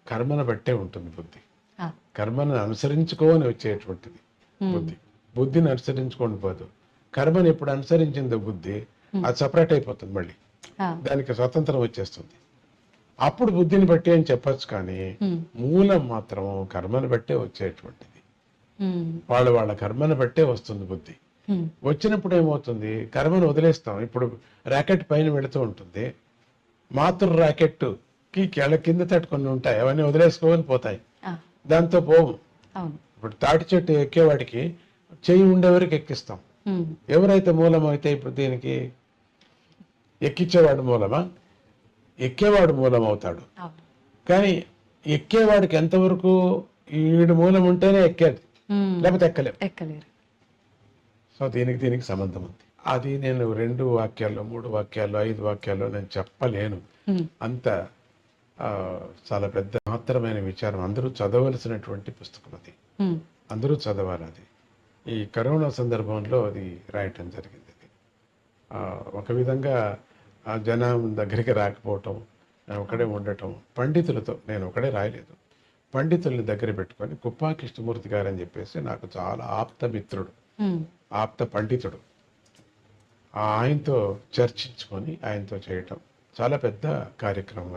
కర్మను బట్టే ఉంటుంది బుద్ధి. ఆ, కర్మను అనుసరించుకోని వచ్చేటువంటిది బుద్ధి. బుద్ధిని అనుసరించుకొని పోదు. కర్మను ఎప్పుడు అనుసరించిందో బుద్ధి, అది సపరేట్ అయిపోతుంది మళ్ళీ. ఆ, దానికి స్వతంత్రం వచ్చేస్తుంది. అప్పుడు బుద్ధిని బట్టి అని చెప్పొచ్చు, కానీ మూలం మాత్రం కర్మను బట్టే వచ్చేటువంటిది. ఉమ్, వాళ్ళ కర్మను బట్టే వస్తుంది బుద్ధి. ఉమ్, వచ్చినప్పుడు ఏమవుతుంది, కర్మను వదిలేస్తాం. ఇప్పుడు ర్యాకెట్ పైన వెళుతూ ఉంటుంది, మాతృ ర్యాకెట్ కి కింద తట్టు కొన్ని ఉంటాయి, అవన్నీ వదిలేసుకోవాలి పోతాయి, ఆ, దాంతో పోవు. అవును. ఇప్పుడు తాటి చెట్టు ఎక్కేవాడికి చెయ్యి ఉండేవరకు ఎక్కిస్తాం. ఉమ్, ఎవరైతే మూలం అయితే ఇప్పుడు దీనికి ఎక్కించేవాడు మూలమా, ఎక్కేవాడు మూలం అవుతాడు. అవును. కానీ ఎక్కేవాడికి ఎంతవరకు ఈడు మూలం ఉంటేనే ఎక్కేది, ఉమ్, లేకపోతే ఎక్కలేం. ఎక్కలేరు. సో దీనికి సంబంధం ఉంది. అది నేను 2 వాక్యాల్లో, 3 వాక్యాల్లో, 5 వాక్యాల్లో నేను చెప్పలేను. ఉమ్, అంత చాలా పెద్ద మహత్తరమైన విచారం. అందరూ చదవలసినటువంటి పుస్తకం అది. ఉమ్, అందరూ చదవాలి అది. ఈ కరోనా సందర్భంలో అది రాయటం జరిగింది. అది ఒక విధంగా ఆ జనం దగ్గరికి రాకపోవటం, నేను ఒకడే ఉండటం, పండితులతో, నేను ఒకడే రాయలేదు, పండితుల్ని దగ్గర పెట్టుకొని, కుప్పా కృష్ణమూర్తి గారు అని చెప్పేసి నాకు చాలా ఆప్త మిత్రుడు, ఉమ్, ఆప్త పండితుడు. ఆయనతో చర్చించుకొని ఆయనతో చేయటం చాలా పెద్ద కార్యక్రమం.